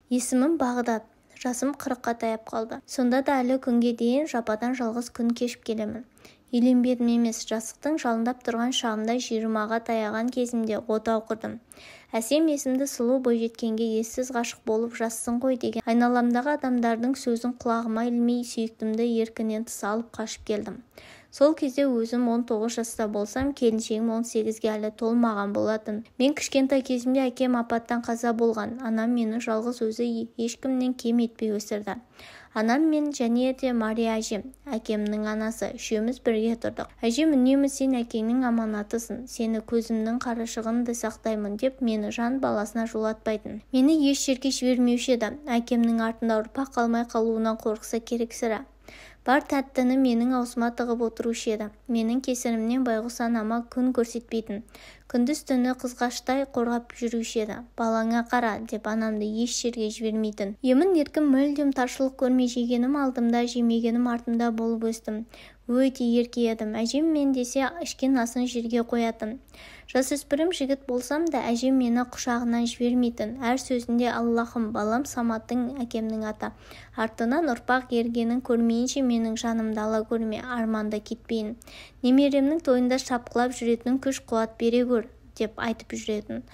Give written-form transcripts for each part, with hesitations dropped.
Есімім Бағдат. Жасым 40-қа таяп қалды. Сонда да әлі күнге дейін жападан жалғыз күн кешіп келемін. Үйленбедім емес, жастықтың жалындап тұрған шағымда 20-ға таяған кезімде отау құрдым. Әсем есімді сұлу бойжеткенге ессіз ғашық болып жассың ғой деген айналамдағы адамдардың сөзін құлағыма ілмей сүйіктімді еркінен тыс алып қашып келдім. Сол кезде өзім 19 жаста болсам, келіншегім 18-ге әлі толмаған болатын. Мен кішкентай кезімде әкем апаттан қаза болған. Анам мені жалғыз өзі ешкімнен кем етпей өсірді. Анам мен және де Мария әжем, әкемнің анасы, үшеуміз бірге тұрдық. Әжем үнемі сен әкеңнің аманатысың, сені көзімнің қарашығындай сақтаймын деп мені жан баласына жолатпайтын. Мені еш жерге жібермеуші еді. Әкемнің артында ұрпақ қалмай қалуынан қорықса керек сірә. Бар тәттіні менің аузыма тығып отырушы еді. Менің кесірімнен байғұс анама күн көрсетпейтін. Күндіз-түні қызғаштай қорғап жүруші еді. Балаңа қара деп анамды еш жерге жібермейтін. Емін-еркін мүлдем таршылық көрмей жегенім алдымда, жемегенім артымда болып өстім. Өте ерке едім. Әжем мен десе ішкен асын жерге қоятын. Жасөспірім жігіт болсам да әжем мені құшағынан жібермейтін. Әр сөзінде Аллахым, балам Саматтың әкемнің аты. Артынан ұрпақ ергенін көрмейінше менің жанымды ала көрме, арманда кетпейін. Немеремнің тойында шапқылап жүретін күш-қуат бере көр деп айтып жүретін.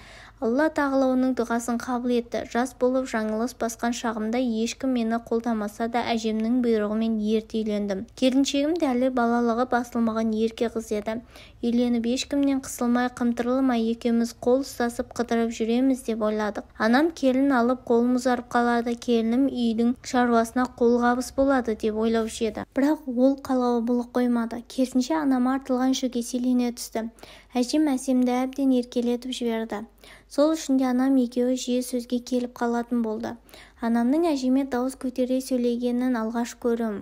Алла тағала оның дұғасын қабыл етті. Жас болып жаңылыс басқан шағымда ешкім мені қолдамаса да әжемнің бұйрығымен ерте үйлендім. Келіншегім де әлі балалығы басылмаған ерке қыз еді. Үйленіп ешкімнен қысылмай, қымтырылмай екеуміз қол ұстасып қыдырып жүреміз деп ойладық. Анам келін алып қолым ұзарып қалады, келінім үйдің шаруасына қолғабыс болады деп ойлаушы еді. Бірақ ол қалауы былық қоймады. Керісінше анама артылған жүк еселене түсті. Әжем әсемді әбден еркелетіп жіберді. Сол үшін де анам екеуі жиі сөзге келіп қалатын болды. Анамның әжеме дауыс көтере сөйлегенін алғаш көрім.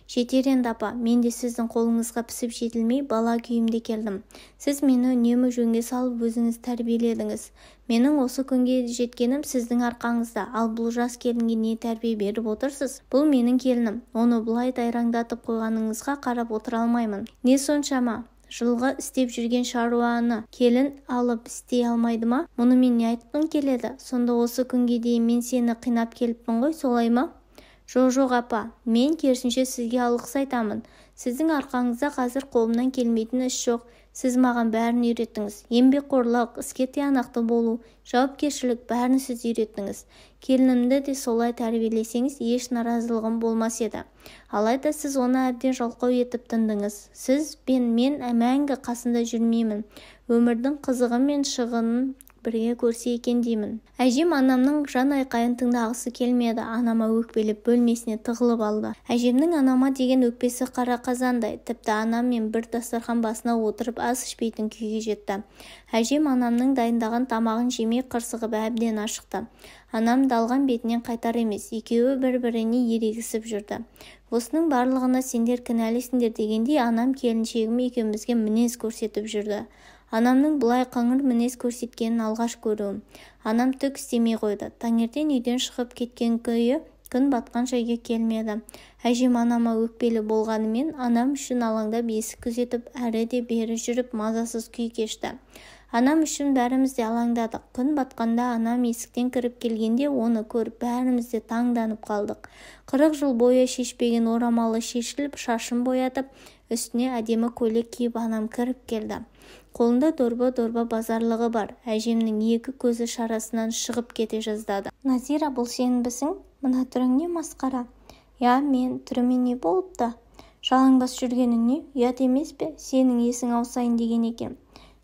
Жетер енді апа, мен де сіздің қолыңызға пісіп жетілмей бала күйімде келдім. Сіз мені үнемі жөнге салып өзіңіз тәрбиеледіңіз. Менің осы күнге жеткенім сіздің арқаңызда. Ал бұл жас келінге не тәрбие беріп отырсыз? Бұл менің келінім. Оны бұлай дайраңдатып қойғаныңызға қарап отыра алмаймын. Не соншама? Жылғы істеп жүрген шаруаны келін алып істей алмайды ма? Мұны мен не айтқым келеді? Сонда осы күнге дейін мен сені қинап келіппін ғой, солай ма? Жоқ апа, мен керісінше сізге алғыс айтамын. Сіздің арқаңызда қазір қолымнан келмейтін іс жоқ. Сіз маған бәрін үйреттіңіз. Еңбекқорлық, іске тиянақты болу, жауапкершілік бәрін сіз үйреттіңіз. Келінімді де солай тәрбиелесеңіз еш наразылығым болмас еді. Алайда сіз оны әбден жалқау етіп тындыңыз. Сіз бен мен мәңгі қасында жүрмеймін. Өмірдің қызығы мен шығынын бірге көрсе екен деймін. Әжем анамның жан айқайын тыңдағысы келмеді. Анама өкпелеп бөлмесіне тығылып алды. Әжемнің анама деген өкпесі қара қазандай. Тіпті анаммен бір дастархан басына отырып ас ішпейтін күйге жетті. Әжем анамның дайындаған тамағын жемей қырсығып әбден ашықты. Анам далған бетінен қайтар емес. Екеуі бір-біріне ерегісіп жүрді. Осының барлығына сендер кінәлісіңдер дегендей анам келіншегім екеумізге мінез көрсетіп жүрді. Анамның бұлай қыңыр мінез көрсеткенін алғаш көруім. Анам түк істемей қойды. Таңертең үйден шығып кеткен күйі күн батқанша үйге келмеді. Әжем анама өкпелі болғанымен анам үшін алаңдап есік күзетіп әрі де бері жүріп мазасыз күй кешті. Анам үшін бәріміз де алаңдадық. Күн батқанда анам есіктен кіріп келгенде оны көріп бәріміз де таңданып қалдық. 40 жыл бойы шешпеген орамалы шешіліп, шашын боятып, үстіне әдемі көйлек киіп анам кіріп келді. Қолында дорба-дорба базарлығы бар. Әжемнің екі көзі шарасынан шығып кете жаздады. Назира, бұл сен бісің? Мына түрің не масқара? Я, мен түріме не болыпты? Жалаңбас жүргеніңе ұят емес пе? Сенің есің ауысайын деген екен.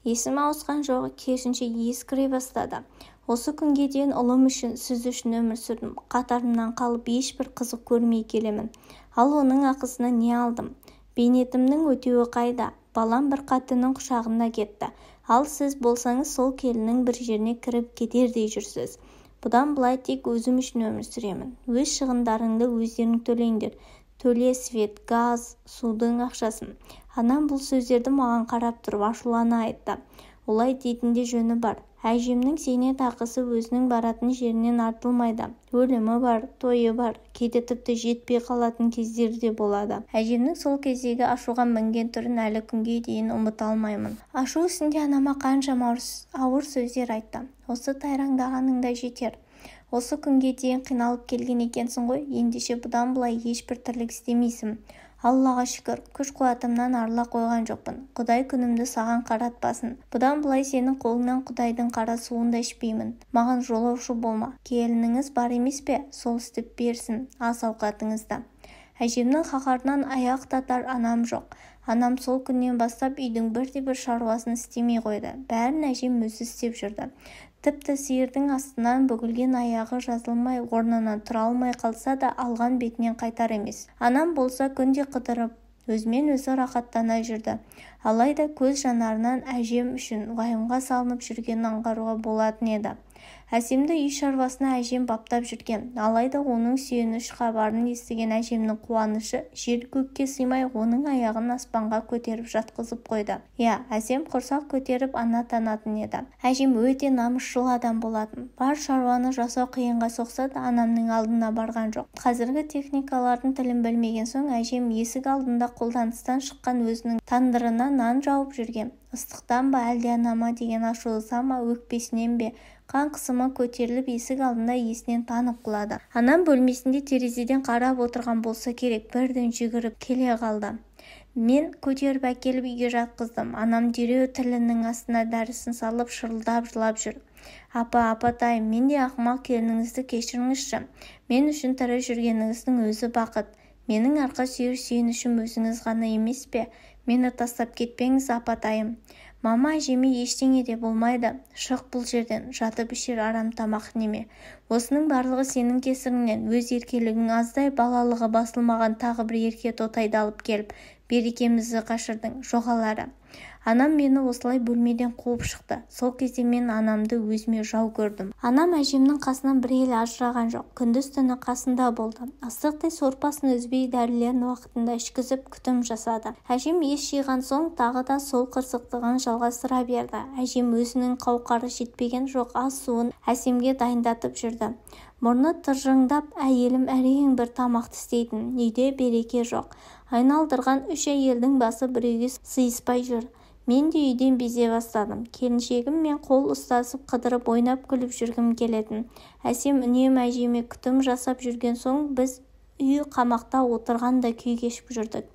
Есім ауысқан жоқ, керісінше ескіре бастады. Осы күнге дейін ұлым үшін, сіз үшін өмір сүрдім. Қатарымнан қалып ешбір қызық көрмей келемін. Ал оның ақысына не алдым? Бейнетімнің өтеуі қайда? Балам бір қатынның құшағында кетті. Ал сіз болсаңыз сол келіннің бір жеріне кіріп кетердей жүрсіз. Бұдан былай тек өзім үшін өмір сүремін. Өз шығындарыңды өздерің төлеңдер. Төле свет, газ, судың ақшасын. Анам бұл сөздерді маған қарап тұрып ашулана айтты. Олай дейтінде жөні бар. Әжемнің зейнет ақысы өзінің баратын жерінен артылмайды. Өлімі бар, тойы бар, кейде тіпті жетпей қалатын кездері де болады. Әжемнің сол кездегі ашуға мінген түрін әлі күнге дейін ұмыта алмаймын. Ашу үстінде анама қаншама ауыр сөздер айтты. Осы тайраңдағаның да жетер. Осы күнге дейін қиналып келген екенсің ғой, ендеше бұдан былай ешбір тірлік істемейсің. Аллаға шүкір, күш-қуатымнан арыла қойған жоқпын. Құдай күнімді саған қаратпасын. Бұдан былай сенің қолыңнан Құдайдың қара суын да ішпеймін. Маған жолаушы болма. Келініңіз бар емес пе? Сол істеп берсін ас-ауқатыңызды. Әжемнің қаһарынан аяқ татар анам жоқ. Анам сол күннен бастап үйдің бірде-бір шаруасын істемей қойды. Бәрін әжем өзі істеп жүрді. Тіпті сиырдың астынан бүгілген аяғы жазылмай, орнынан тұра алмай қалса да алған бетінен қайтар емес. Анам болса күнде қыдырып, өзімен өзі рахаттана жүрді. Алайда көз жанарынан әжем үшін уайымға салынып жүргенін аңғаруға болатын еді. Әсемді үй шаруасына әжем баптап жүрген. Алайда оның сүйеніш хабарын естіген әжемнің қуанышы жер-көкке сыймай оның аяғын аспанға көтеріп жатқызып қойды. Әсем құрсақ көтеріп ана танатын еді. Әжем өте намысшыл адам болатын. Бар шаруаны жасау қиынға соқса да анамның алдына барған жоқ. Қазіргі техникалардың тілін білмеген соң әжем есік алдында қолданыстан шыққан өзінің тандырына нан жауып жүрген. Ыстықтан ба әлде анама деген ашулыса ма, өкпесінен бе, қан қысымы көтеріліп есік алдында есінен танып құлады. Анам бөлмесінде терезеден қарап отырған болса керек, бірден жүгіріп келе қалды. Мен көтеріп әкеліп үйге жатқыздым. Анам дереу тілінің астына дәрісін салып шырылдап жылап жүр. Апатайым, мен де ақымақ келініңізді кешіріңізші. Мен үшін тірі жүргеніңіздің өзі бақыт. Менің арқа сүйер сүйенішім өзіңіз ғана емес пе? Мені тастап кетпеңіз, апатайым. Мама, әжеме ештеңе де болмайды. Шық бұл жерден, жатып ішер арам тамақ неме. Осының барлығы сенің кесіріңнен. Өз еркелігің аздай, балалығы басылмаған тағы бір ерке тотайды алып келіп, берекемізді қашырдың, жоғалары. Анам мені осылай бөлмеден қуып шықты. Сол кезде мен анамды өзіме жау көрдім. Анам әжемнің қасынан бір елі ажыраған жоқ. Күндіз-түні қасында болды. Ыстықтай сорпасын үзбей, дәрілерін уақытында ішкізіп күтім жасады. Әжем ес жиған соң тағы да сол қырсықтығын жалғастыра берді. Әжем өзінің қауқары жетпеген жоқ ас суын Әсемге дайындатып жүрді. Мұрны тыржыңдап, әйелім әрең бір тамақты істейтін. Үйде береке жоқ. Айналдырған 3 әйелдің басы біреуге сыйыспай жүр. Мен де үйден безе бастадым. Келіншегім мен қол ұстасып қыдырып ойнап күліп жүргім келетін. Әсем үнемі әжеме күтім жасап жүрген соң біз үй қамақта отырғанда күй кешіп жүрдік.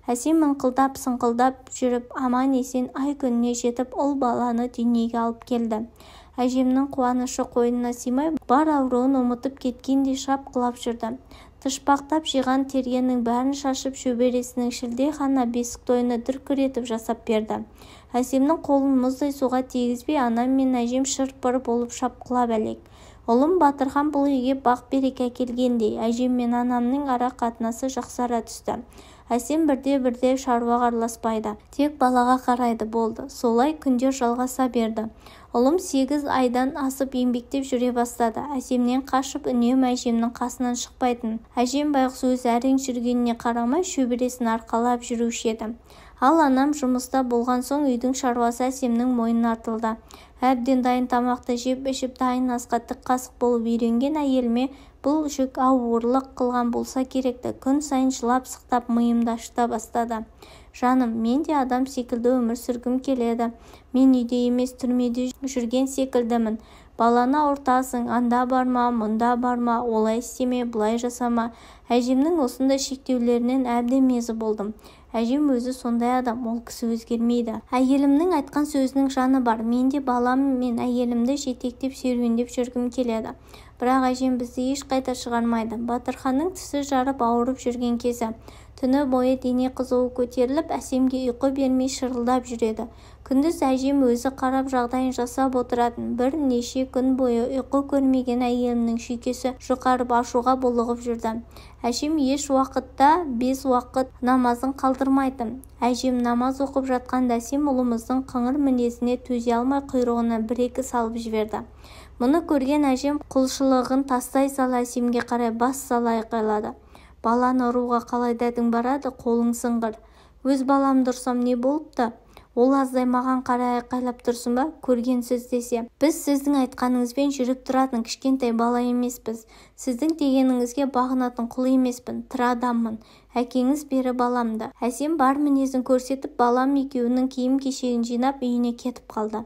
Әсем ыңқылдап-сыңқылдап жүріп аман-есен ай күніне жетіп ұл баланы дүниеге алып келді. Әжемнің қуанышы қойнына сыймай, бар ауруын ұмытып кеткендей шапқылап жүрді. Тышпақтап жиған тергеннің бәрін шашып шөбересінің шілдехана бесік тойына дүркіретіп жасап берді. Әсемнің қолын мұздай суға тигізбей, анам мен әжем шыр-пыр болып шапқылап әлек. Ұлым Батырхан бұл үйге бақ-береке әкелгендей, әжем мен анамның ара қатынасы жақсара түсті. Әсем бірде-бірде шаруаға араласпайды, тек балаға қарайды болды. Солай күндер жалғаса берді. Ұлым 8 айдан асып еңбектеп жүре бастады. Әсемнен қашып үнемі әжемнің қасынан шықпайтын. Әжем байғұс өз әрең жүргеніне қарамай шөбересін арқалап жүруші еді. Ал анам жұмыста болған соң үйдің шаруасы Әсемнің мойнына артылды. Әбден дайын тамақты жеп ішіп дайын асқа тік қасық болып үйренген әйеліме бұл жүк ауырлық қылған болса керекті. Күн сайын жылап-сықтап миымды ашыта бастады. Жаным, мен де адам секілді өмір сүргім келеді. Мен үйде емес түрмеде жүрген секілдімін. Баланы ауыртасың, анда барма, мұнда барма, олай істеме, бұлай жасама. Әжемнің осындай шектеулерінен әбден мезі болдым. Әжем өзі сондай адам, ол кісі өзгермейді. Әйелімнің айтқан сөзінің жаны бар. Мен де балам мен әйелімді жетектеп серуендеп жүргім келеді. Бірақ әжем бізді ешқайда шығармайды. Батырханның тісі жарып ауырып жүрген кезі. Түні бойы дене қызуы көтеріліп, Әсемге ұйқы бермей шырылдап жүреді. Күндіз әжем өзі қарап жағдайын жасап отыратын. Бір неше күн бойы ұйқы көрмеген әйелімнің шүйкесі жұқарып ашуға булығып жүрді. Әжем еш уақытта 5 уақыт намазын қалдырмайтын. Әжем намаз оқып жатқанда Әсем ұлымыздың қыңыр мінезіне төзе алмай құйрығына 1-2 салып жіберді. Мұны көрген әжем құлшылығын тастай сала Әсемге қарай бас сала айқайлады. Баланы ұруға қалай дәтің барады, қолың сыңғыр. Өз баламды ұрсам не болыпты? Ол аздай маған қарай айқайлап тұрсын ба? Көргенсіз десе. Біз сіздің айтқаныңызбен жүріп тұратын кішкентай бала емеспіз. Сіздің дегеніңізге бағынатын құл емеспін, тірі адаммын. Әкеңіз бері баламды. Әсем бар мінезін көрсетіп, балам екеуінің киім-кешегін жинап үйіне кетіп қалды.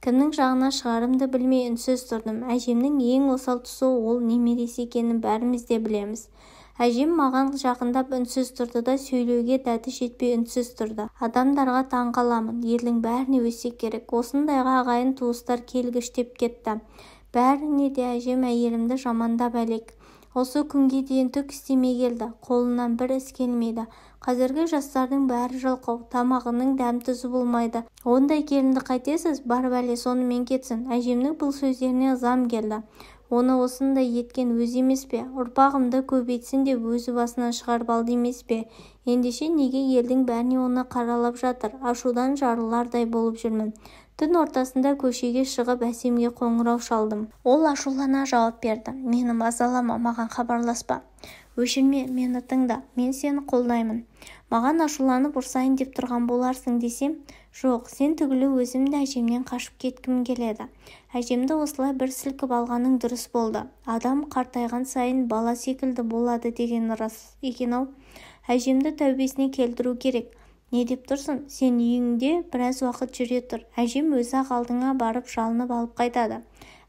Кімнің жағына шығарымды білмей үнсіз тұрдым. Әжемнің ең осал тұсы ол немересі екенін бәріміз де білеміз. Әжем маған жақындап үнсіз тұрды да сөйлеуге дәті жетпей үнсіз тұрды. Адамдарға таң қаламын, елдің бәріне өсек керек. Осындайға ағайын туыстар келгіштеп кетті. Бәріне де әжем әйелімді жамандап әлек. Осы күнге дейін түк істемей келді. Қолынан бір іс келмейді. Қазіргі жастардың бәрі жалқау, тамағының дәм-тұзы болмайды. Ондай келінді қайтесіз? Бар бәле сонымен кетсін. Әжемнің бұл сөздеріне ызам келді. Оны осындай еткен өзі емес пе? Ұрпағымды көбейтсін деп өзі басынан шығарып алды емес пе? Ендеше неге елдің бәріне оны қаралап жатыр? Ашудан жарылардай болып жүрмін. Түн ортасында көшеге шығып әсемге қоңырау шалдым. Ол ашулана жауап берді. Мені мазалама, маған хабарласпа. Өшірме, мені тыңда, мен сені қолдаймын. Маған ашуланып ұрсайын деп тұрған боларсың десем, жоқ, сен түгілі өзім де әжемнен қашып кеткім келеді. Әжемді осылай бір сілкіп алғаның дұрыс болды. Адам қартайған сайын бала секілді болады деген рас екен-ау. Әжемді тәубесіне келтіру керек. Не деп тұрсың? Сен үйіңде біраз уақыт жүре тұр. Әжем өзі-ақ алдыңа барып жалынып алып қайтады.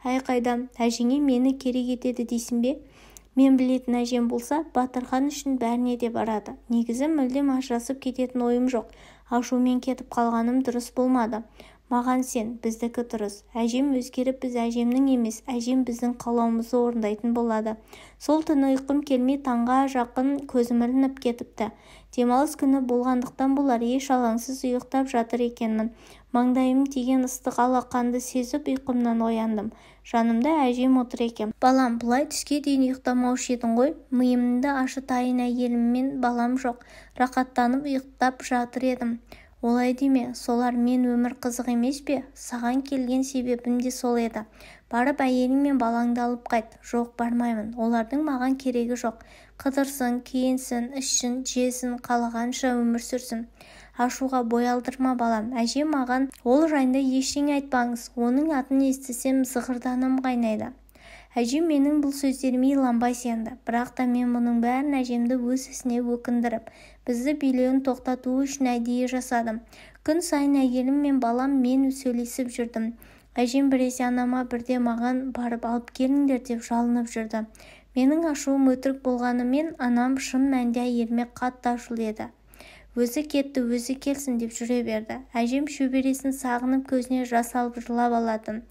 Әй қайдам, әжеңе мені керек етеді дейсің бе? Мен білетін әжем болса, Батырхан үшін бәріне де барады. Негізі мүлдем ажырасып кететін ойым жоқ. Ашумен кетіп қалғаным дұрыс болмады. Маған сен, біздікі дұрыс. Әжем өзгеріп, біз әжемнің емес, әжем біздің қалауымызды орындайтын болады. Сол түні ұйқым келмей таңға жақын көзім ілініп кетіпті. Демалыс күні болғандықтан болар, еш алаңсыз ұйықтап жатыр екенмін. Маңдайым тиген ыстық алақанды сезіп ұйқымнан ояндым. Жанымда әжем отыр екен. Балам, бұлай түске дейін ұйықтамаушы едің ғой. Миымды ашытайын, әйеліммен балам жоқ. Рақаттанып ұйықтап жатыр едім. Олай деме, солар мен өмір қызық емес пе? Саған келген себебім де сол еді. Барып әйелің мен балаңды алып қайт. Жоқ, бармаймын. Олардың маған керегі жоқ. Қыдырсын, киінсін, ішсін, жесін, қалағанша өмір сүрсін. Ашуға бой алдырма балам. Әжем маған ол жайында ештеңе айтпаңыз. Оның атын естісем зығырданым қайнайды. Әжем менің бұл сөздеріме иланбай сенді. Бірақ та мен мұның бәрін әжемді өз ісіне өкіндіріп, бізді билеуін тоқтату үшін әдейі жасадым. Күн сайын әйелім мен балам мен сөйлесіп жүрдім. Әжем біресе анама бірде маған барып алып келіңдер деп жалынып жүрді. Менің ашуым өтірік болғанымен анам шын мәнде әйеліме қатты ашулы еді. Өзі кетті, өзі келсін деп жүре берді. Әжем шөбересін сағынып көзіне жас алып жылап алатын.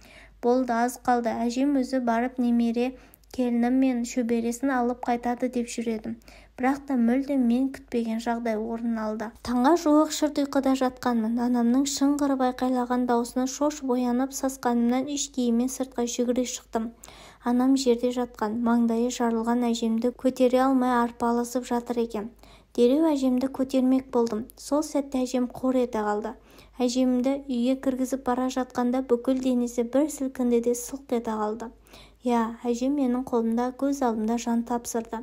Болды, аз қалды. Әжем өзі барып немере келінім мен шөбересін алып қайтады деп жүредім. Бірақ та мүлдем мен күтпеген жағдай орын алды. Таңға жуық шырт ұйқыда жатқанмын. Анамның шыңғырып айқайлаған даусына шошып оянып сасқанымнан іш киіммен сыртқа жүгіре шықтым. Анам жерде жатқан, маңдайы жарылған әжемді көтере алмай арпалысып жатыр екен. Дереу әжемді көтермек болдым. Сол сәтте әжем қор ете қалды. Әжемді үйге кіргізіп бара жатқанда бүкіл денесі бір сілкінді де сылқ ете қалды. Я, әжем менің қолымда, көз алдымда жан тапсырды.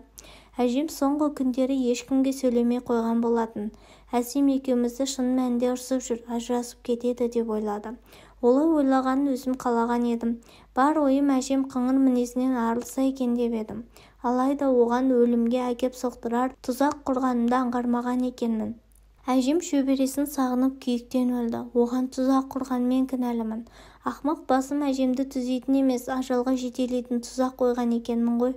Әжем соңғы күндері ешкімге сөйлемей қойған болатын. Әсем екеумізді шын мәнінде ұрсып жүр, ажырасып кетеді деп ойлады. Олай ойлағанын өзім қалаған едім. Бар ойым әжем қыңыр мінезінен арылса екен деп едім. Алайда оған өлімге әкеп соқтырар тұзақ құрғанымды аңғармаған екенмін. Әжем шөбересін сағынып күйіктен өлді. Оған тұзақ құрғанмен кінәлімін. Ақмақ басым әжемді түзейтін емес, ажалға жетелейтін тұзақ қойған екенмін ғой.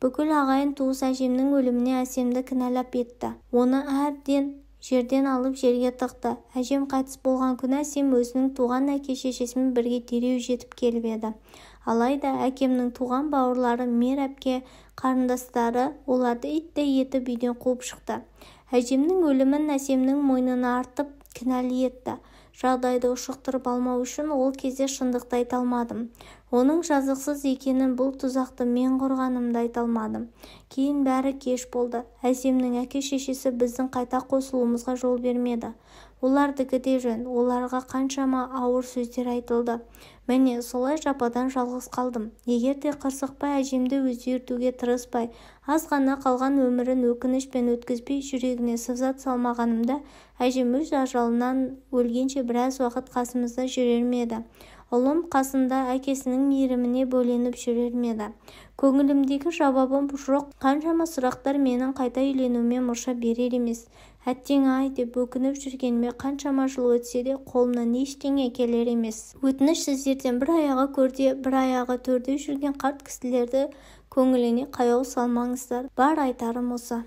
Бүкіл ағайын туыс әжемнің өліміне әсемді кінәлап етті. Оны әбден жерден алып жерге тықты. Әжем қайтыс болған күні әсем өзінің туған әке-шешесімен бірге дереу жетіп келіп еді. Алайда әкемнің туған бауырлары, мер әпке қарындастары оларды иттей етіп үйден қуып шықты. Әжемнің өлімін әсемнің мойнына артып кінәлі етті. Жағдайды ушықтырып алмау үшін ол кезде шындықты айта алмадым. Оның жазықсыз екенін, бұл тұзақты мен құрғанымды айта алмадым. Кейін бәрі кеш болды. Әсемнің әке-шешесі біздің қайта қосылуымызға жол бермеді. Олардікі де жөн, оларға қаншама ауыр сөздер айтылды. Міне солай жападан жалғыз қалдым. Егер де қырсықпай әжемді өзгертуге тырыспай, аз ғана қалған өмірін өкінішпен өткізбей жүрегіне сызат салмағанымда, әжем өз ажалынан өлгенше біраз уақыт қасымызда жүрер ме еді? ұлым қасында әкесінің мейіріміне бөленіп жүрер ме еді? Көңілімдегі жауабым жоқ. Қаншама сұрақтар менің қайта үйленуіме мұрша берер емес. Әттең-ай деп өкініп жүргеніме қаншама жыл өтсе де қолымнан ештеңе келер емес. Өтініш сіздерден бір аяғы көрде, бір аяғы төрде жүрген қарт кісілерді көңіліне қаяу салмаңыздар. Бар айтарым осы.